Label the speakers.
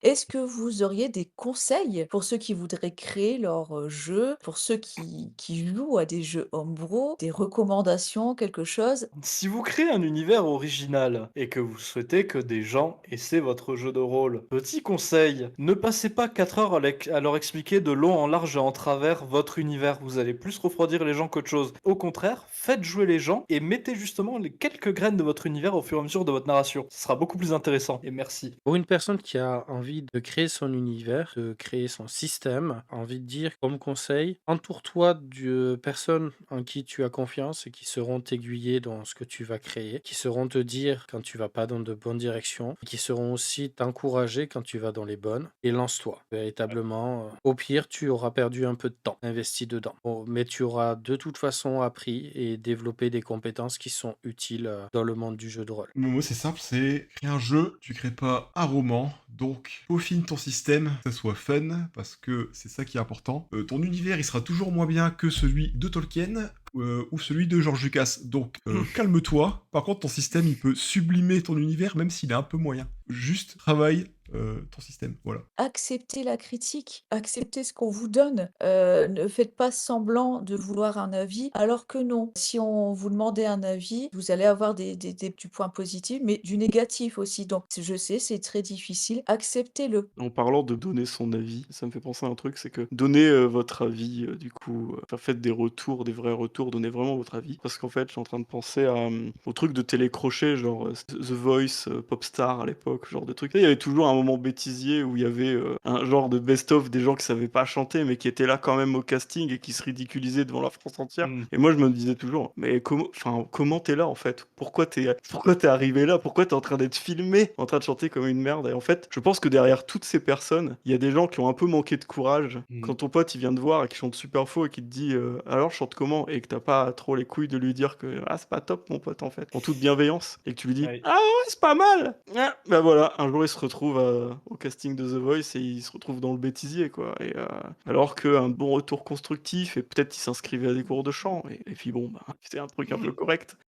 Speaker 1: Est-ce que vous auriez des conseils pour ceux qui voudraient créer leur, jeu, pour ceux qui jouent à des jeux homebrew, des recommandations, quelque chose?
Speaker 2: Si vous créez un univers original et que vous souhaitez que des gens essaient votre jeu de rôle, petit conseil, ne passez pas 4 heures à leur expliquer de long en large et en travers votre univers. Vous allez plus refroidir les gens qu'autre chose. Au contraire, faites jouer les gens et mettez justement les quelques graines de votre univers au fur et à mesure de votre narration. Ce sera beaucoup plus intéressant. Et merci.
Speaker 3: Pour une personne qui a envie de créer son univers, de créer son système, envie de dire comme conseil, entoure-toi de personnes en qui tu as confiance et qui sauront t'aiguiller dans ce que tu vas créer, qui sauront te dire quand tu vas pas dans de bonnes directions, et qui sauront aussi t'encourager quand tu vas dans les bonnes. Et lance-toi. Véritablement, au pire, tu auras perdu un peu de temps investi dedans. Bon, mais tu auras de toute façon appris et développé des compétences qui sont utiles dans le monde du jeu de rôle.
Speaker 4: Moi, c'est simple, c'est créer un jeu, tu crées pas un roman, donc peaufine ton système, que ça soit fun, parce que c'est ça qui est important. Ton univers, il sera toujours moins bien que celui de Tolkien ou celui de George Lucas, donc calme-toi. Par contre, ton système, il peut sublimer ton univers, même s'il est un peu moyen. Juste travaille ton système, voilà.
Speaker 1: Acceptez la critique, acceptez ce qu'on vous donne. Ne faites pas semblant de vouloir un avis, alors que non. Si on vous demandait un avis, vous allez avoir des du point positif, mais du négatif aussi. Donc je sais, c'est très difficile. Acceptez-le.
Speaker 5: En parlant de donner son avis, ça me fait penser à un truc, c'est que donnez, votre avis, du coup, enfin faites des retours, des vrais retours, donnez vraiment votre avis. Parce qu'en fait, je suis en train de penser à, aux trucs de télécrochet, genre, The Voice, Popstar à l'époque, ce genre de trucs. Tu sais, il y avait toujours un moment bêtisier où il y avait, un genre de best-of des gens qui savaient pas chanter, mais qui étaient là quand même au casting et qui se ridiculisaient devant la France entière.
Speaker 2: Mmh.
Speaker 5: Et moi, je me disais toujours: «Mais comment t'es là, en fait? Pourquoi tu arrivé là? Pourquoi t'es en train d'être filmé, en train de chanter comme une merde?» Et en fait, je pense que derrière toutes ces personnes, il y a des gens qui ont un peu manqué de courage.
Speaker 2: Mmh.
Speaker 5: Quand ton pote, il vient te voir et qu'il chante super faux et qu'il te dit, «Alors, je chante comment?» et que t'as pas trop les couilles de lui dire que: «Ah, c'est pas top mon pote, en fait», en toute bienveillance et que tu lui dis:
Speaker 2: Ouais.
Speaker 5: «Ah ouais, c'est pas mal!» Ah, bah voilà, un jour, il se retrouve, au casting de The Voice et il se retrouve dans le bêtisier, quoi et alors qu'un bon retour constructif et peut-être il s'inscrivait à des cours de chant et puis bon, bah, c'est un truc un peu correct.